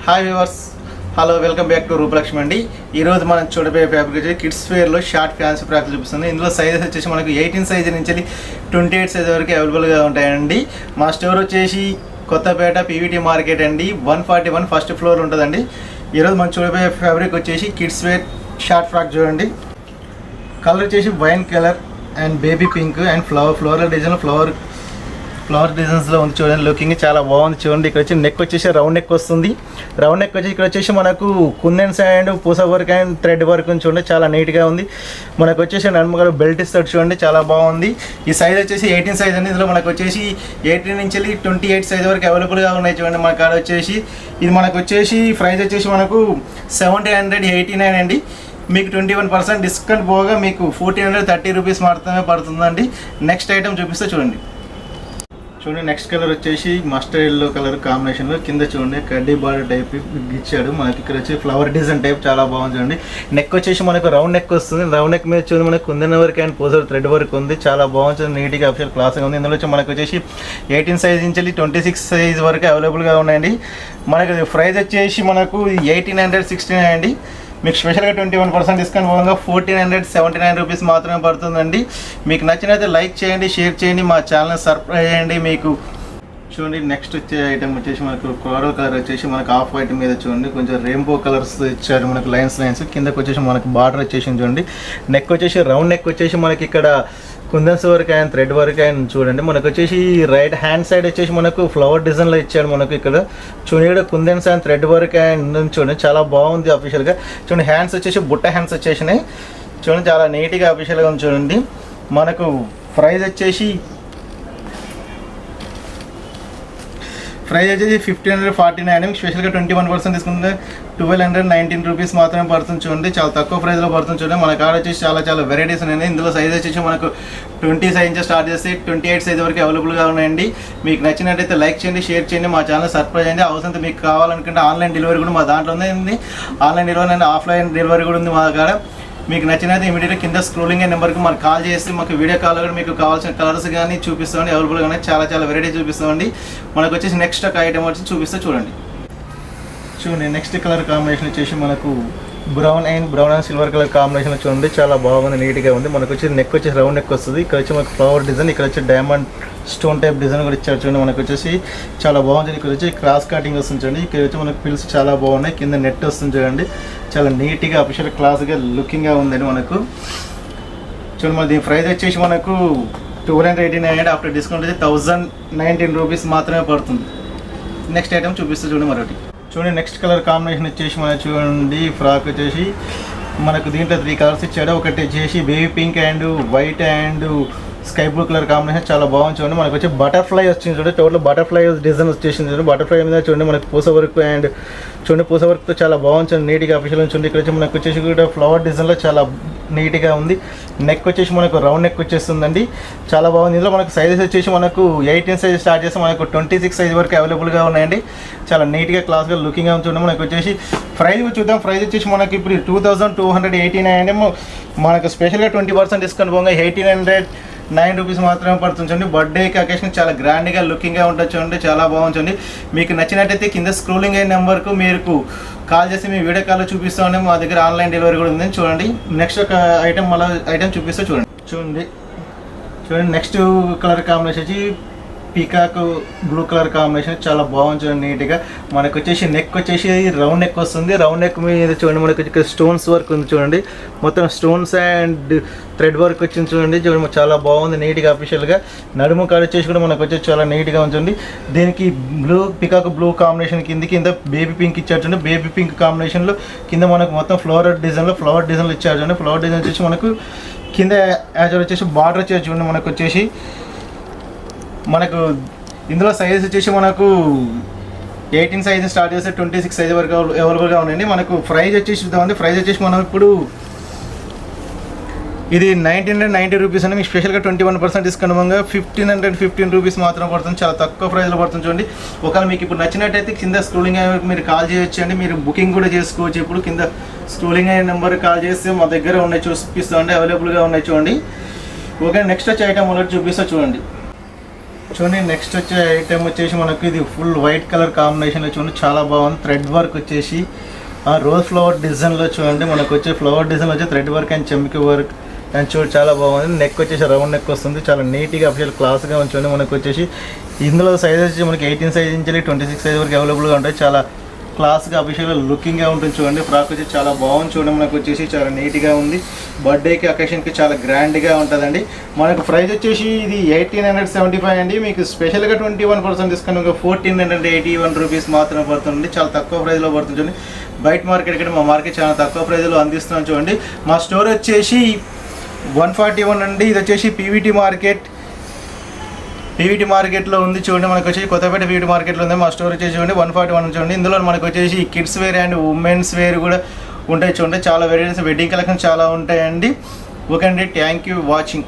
Hi viewers, hello, welcome back to Rupalakshmi అండి. ఈరోజు మనం చూడబోయే ఫ్యాబ్రిక్ వచ్చి కిడ్స్ వేర్లో షార్ట్ ఫ్యాన్సీ ఫ్రాక్స్ చూపిస్తుంది. ఇందులో సైజెస్ వచ్చేసి మనకు 18 సైజ్ నుంచి 28 సైజ్ వరకు అవైలబుల్గా ఉంటాయండి. మా స్టోర్ వచ్చేసి కొత్తపేట పీవీటీ మార్కెట్ అండి, 141 ఫస్ట్ ఫ్లోర్ ఉంటుందండి. ఈరోజు మనం చూడబోయే ఫ్యాబ్రిక్ వచ్చేసి కిడ్స్ వేర్ షార్ట్ ఫ్రాక్ చూడండి. కలర్ వచ్చేసి wine colour and baby pink and floral design flower డిజైన్స్లో ఉంది చూడండి. లుకింగ్ చాలా బాగుంది చూడండి. ఇక్కడ వచ్చి నెక్ వచ్చేసి రౌండ్ నెక్ వస్తుంది. రౌండ్ నెక్ వచ్చి ఇక్కడ వచ్చేసి మనకు కుందన్స్ అండ్ పూస వర్క్ అండ్ థ్రెడ్ వర్క్ చూడండి, చాలా నీట్గా ఉంది. మనకు వచ్చేసి నడుముగారు బెల్ట్ ఇస్తాడు చూడండి, చాలా బాగుంది. ఈ సైజ్ వచ్చేసి 18 సైజ్ అండి. ఇందులో మనకు వచ్చేసి 18 నుంచి 28 సైజ్ వరకు అవైలబుల్గా ఉన్నాయి చూడండి. మన కాడ వచ్చేసి ఇది మనకు వచ్చేసి ప్రైస్ వచ్చేసి మనకు 1789 అండి. మీకు 21% డిస్కౌంట్ పోగా మీకు 1430 రూపీస్ మాత్రమే పడుతుందండి. నెక్స్ట్ ఐటమ్ చూపిస్తే చూడండి. నెక్స్ట్ కలర్ వచ్చేసి మస్టర్డ్ ఎల్లో కలర్ కాంబినేషన్లో కింద చూడండి కడ్డీ బార్డర్ టైప్ ఇచ్చాడు. మనకి ఇక్కడ వచ్చి ఫ్లవర్ డిజైన్ టైప్ చాలా బాగుంది చూడండి. నెక్ వచ్చేసి మనకు రౌండ్ నెక్ వస్తుంది. రౌండ్ నెక్ మీద చూడండి మనకు కుందన్ వర్క్ అండ్ పూసర్ థ్రెడ్ వర్క్ ఉంది, చాలా బాగుంది. నీట్గా అఫిషియల్ క్లాస్గా ఉంది. ఇందులో వచ్చి మనకు వచ్చేసి 18 సైజ్ నుంచి 26 సైజ్ వరకు అవైలబుల్గా ఉన్నాయండి. మనకి ప్రైస్ వచ్చేసి మనకు 1869 అండి. మీకు స్పెషల్గా 21% డిస్కౌంట్ పోగా 1479 రూపీస్ మాత్రమే పడుతుందండి. మీకు నచ్చినైతే లైక్ చేయండి, షేర్ చేయండి, మా ఛానల్ని సబ్స్క్రైబ్ చేయండి. మీకు చూడండి నెక్స్ట్ వచ్చే ఐటమ్ వచ్చేసి మనకు కోరల్ కలర్ వచ్చేసి మనకు ఆఫ్ వైట్ మీద చూడండి కొంచెం రెయిన్బో కలర్స్ ఇచ్చారు. మనకు లైన్స్ కిందకి వచ్చేసి మనకు బార్డర్ వచ్చేసి చూడండి. నెక్ వచ్చేసి రౌండ్ నెక్ వచ్చేసి మనకి ఇక్కడ kundans work and thread work and చూడండి. మనకు వచ్చేసి రైట్ హ్యాండ్ సైడ్ వచ్చేసి మనకు ఫ్లవర్ డిజైన్లో ఇచ్చాడు. మనకు ఇక్కడ చూడండి కుందన్స్ అండ్ థ్రెడ్ వర్క్ అండ్ చూడండి, చాలా బాగుంది అఫీషియల్గా. చూడండి హ్యాండ్స్ వచ్చేసి బుట్ట హ్యాండ్స్ వచ్చేసినాయి చూడండి, చాలా నీట్గా అఫీషియల్గా ఉంది చూడండి. మనకు ప్రైస్ వచ్చేసి 1549. స్పెషల్గా 21% తీసుకుంటే 1219 రూపీస్ మాత్రమే పడుతుంది చూడండి. చాలా తక్కువ ప్రైస్లో పడుతుంది చూడండి. మన కాడ వచ్చేసి చాలా వెరైటీస్ ఉన్నాయి. ఇందులో సైజ్ వచ్చేసి మనకు 20 సైజ్ నుంచి స్టార్ట్ చేస్తే 28 సైజ్ వరకు అవైలబుల్గా ఉన్నాయండి. మీకు నచ్చినట్టయితే లైక్ చేయండి, షేర్ చేయండి, మా ఛానల్ సబ్స్క్రైబ్ చేయండి. అవసరం మీకు కావాలనుకుంటే ఆన్లైన్ డెలివరీ కూడా మా దాంట్లో ఉంది. Online delivery and offline delivery కూడా ఉంది మా కాడ. మీకు నచ్చినది ఇమీడియట్గా కింద స్క్రోలింగ్ అయ్యే నెంబర్కి మనకు కాల్ చేసి మాకు వీడియో కాల్ కూడా మీకు కావాల్సిన కలర్స్ కానీ చూపిస్తామండి. అవైలబుల్గా కానీ చాలా వెరైటీ చూపిస్తామండి. మనకు వచ్చేసి నెక్స్ట్ ఒక ఐటమ్ వచ్చి చూపిస్తే చూడండి. నెక్స్ట్ కలర్ కాంబినేషన్ వచ్చేసి మనకు brown and silver colour combination చూడండి, చాలా బాగుంది, నీట్గా ఉంది. మనకు వచ్చి నెక్ వచ్చేసి రౌండ్ నెక్ వస్తుంది. ఇక్కడ వచ్చి మనకు ఫ్లవర్ డిజైన్, ఇక్కడ వచ్చి డైమండ్ స్టోన్ టైప్ డిజైన్ కూడా ఇచ్చారు చూడండి. మనకు వచ్చేసి చాలా బాగుంది. ఇక్కడ వచ్చి క్రాస్ కటింగ్ వస్తుంది చూడండి. ఇక్కడ వచ్చి మనకు పిల్స్ చాలా బాగున్నాయి. కింద నెట్ వస్తుంది చూడండి, చాలా నీట్గా అఫీషియల్ క్లాస్గా లుకింగ్గా ఉందండి. మనకు చూడండి మన దీని ప్రైస్ వచ్చేసి మనకు 1289 ఆఫ్టర్ డిస్కౌంట్ వచ్చి 1019 రూపీస్ మాత్రమే పడుతుంది. నెక్స్ట్ ఐటమ్ చూపిస్తే చూడండి మరొకటి. చూడండి నెక్స్ట్ కలర్ కాంబినేషన్ వచ్చేసి మనకు చూడండి ఫ్రాక్ వచ్చేసి మనకు దీంట్లో 3 కలర్స్ ఇచ్చాడు. ఒకటి వచ్చేసి baby pink and white and sky blue colour combination చాలా బాగుంది చూడండి. మనకు వచ్చి బటర్ఫ్లై వచ్చింది చూడండి, టోటల్ బటర్ఫ్లై డిజైన్ వచ్చేసింది చూడండి. బటర్ఫ్లై మీద చూడండి మనకు పూస వర్క్ అండ్ చూడండి పూస వర్క్తో చాలా బాగుంది చూడండి, నీట్గా అఫీషియల్ చూడండి. ఇక్కడ వచ్చి మనకు వచ్చేసి కూడా ఫ్లవర్ డిజైన్లో చాలా నీట్గా ఉంది. నెక్ వచ్చేసి మనకు రౌండ్ నెక్ వచ్చేస్తుందండి, చాలా బాగుంది. ఇందులో మనకు సైజెస్ వచ్చేసి మనకు 18 సైజ్ స్టార్ట్ చేస్తే మనకు 26 సైజ్ వరకు అవైలబుల్గా ఉన్నాయండి. చాలా నీట్గా క్లాస్గా లుకింగ్గా చూడండి. మనకు వచ్చేసి ప్రైస్ చూద్దాం. ప్రైస్ వచ్చేసి మనకి ఇప్పుడు 2289 అండి. మనకు స్పెషల్గా 20% డిస్కౌంట్ పోగా 1809 రూపీస్ మాత్రమే పడుతుంది చూడండి. బర్త్డేకి అకేషన్ చాలా గ్రాండ్గా లుకింగ్గా ఉంటుంది చూడండి, చాలా బాగుంటుంది. మీకు నచ్చినట్టయితే కింద స్క్రోలింగ్ అయిన నెంబర్కు మీరు కాల్ చేసి మీ వీడియో కాల్లో చూపిస్తామండి. మా దగ్గర ఆన్లైన్ డెలివరీ కూడా ఉంది చూడండి. నెక్స్ట్ ఒక ఐటమ్ చూపిస్తే చూడండి. నెక్స్ట్ కలర్ కాంబినేషన్ వచ్చి పీకాక్ బ్లూ కలర్ కాంబినేషన్ చాలా బాగుంది చూడండి. నీట్గా మనకు వచ్చేసి నెక్ వచ్చేసి రౌండ్ నెక్ వస్తుంది. రౌండ్ నెక్ మీద చూడండి మనకు ఇక్కడ స్టోన్స్ వర్క్ ఉంది చూడండి, మొత్తం స్టోన్స్ అండ్ థ్రెడ్ వర్క్ వచ్చింది చూడండి. చాలా బాగుంది నీట్గా అఫీషియల్గా. నడుము కాడ వచ్చేసి కూడా మనకు వచ్చేసి చాలా నీట్గా ఉంటుంది. దీనికి పీకాక్ బ్లూ కాంబినేషన్ కింద బేబీ పింక్ ఇచ్చారు చూడండి. బేబీ పింక్ కాంబినేషన్లో కింద మనకు మొత్తం ఫ్లవర్ డిజైన్లో ఇచ్చారు చూడండి. ఫ్లవర్ డిజైన్ వచ్చేసి మనకు కింద యాజర్ వచ్చేసి బార్డర్ వచ్చేసి చూడండి. మనకు ఇందులో సైజ్ వచ్చేసి మనకు 18 సైజ్ స్టార్ట్ చేస్తే 26 సైజ్ వరకు అవైలబుల్గా ఉన్నాయండి. మనకు ప్రైస్ వచ్చేసి చూద్దామండి. ప్రైస్ వచ్చేసి మనం ఇప్పుడు ఇది 1990 రూపీస్ అండి. మీకు స్పెషల్గా 21% డిస్కౌంట్ పోగా 1515 రూపీస్ మాత్రం పడుతుంది, చాలా తక్కువ ప్రైస్లో పడుతుంది చూడండి. ఒకవేళ మీకు ఇప్పుడు నచ్చినట్టయితే కింద స్క్రోలింగ్ అయ్యే మీరు కాల్ చేయొచ్చు అండి. మీరు బుకింగ్ కూడా చేసుకోవచ్చు. ఇప్పుడు కింద స్క్రోలింగ్ అయ్యే నెంబర్ కాల్ చేస్తే మా దగ్గర ఉన్నాయి చూపిస్తామండి, అవైలబుల్గా ఉన్నాయి చూడండి. ఓకే, నెక్స్ట్ వచ్చే ఐటమ్ ఒకటి చూపిస్తా చూడండి. చూడండి నెక్స్ట్ వచ్చే ఐటెం వచ్చేసి మనకు ఇది ఫుల్ వైట్ కలర్ కాంబినేషన్లో చూడండి చాలా బాగుంది. థ్రెడ్ వర్క్ వచ్చేసి రోజ్ ఫ్లవర్ డిజైన్లో చూడండి మనకు వచ్చే ఫ్లవర్ డిజైన్ వచ్చి thread work and chamki work and చూడు చాలా బాగుంది. నెక్ వచ్చేసి రౌండ్ నెక్ వస్తుంది, చాలా నీట్గా అఫీషియల్ క్లాస్గా ఉంచండి. మనకు వచ్చేసి ఇందులో సైజ్ వచ్చి మనకి 18 సైజ్ నుంచి 26 సైజ్ వరకు అవైలబుల్గా ఉంటాయి. చాలా క్లాస్గా అఫీషియల్గా లుకింగ్గా ఉంటుంది చూడండి. ఫ్రాక్ వచ్చి చాలా బాగుంది చూడండి. మనకు వచ్చేసి చాలా నీట్గా ఉంది. బర్త్డేకి అకేషన్కి చాలా గ్రాండ్గా ఉంటుందండి. మనకు ప్రైస్ వచ్చేసి ఇది 1875 అండి. మీకు స్పెషల్గా 21% డిస్కౌంట్ ఇంకా 1481 రూపీస్ మాత్రమే పడుతుంది. చాలా తక్కువ ప్రైస్లో పడుతుంది చూడండి. బయట మార్కెట్ కంటే మా మార్కెట్ చాలా తక్కువ ప్రైస్లో అందిస్తున్నాం చూడండి. మా స్టోర్ వచ్చేసి 141 అండి. ఇది వచ్చేసి పీవీటీ మార్కెట్లో ఉంది చూడండి. మనకు వచ్చేసి కొత్తపేట పీవీటీ మార్కెట్లో ఉంది. మా స్టోర్ వచ్చేసి చూడండి 141 చూడండి. ఇందులో మనకు వచ్చేసి kids wear and womens wear కూడా ఉంటాయి చూడండి. చాలా వెరైటీస్ వెడ్డింగ్ కలెక్షన్ చాలా ఉంటాయండి. ఓకే అండి, థ్యాంక్ యూ వాచింగ్.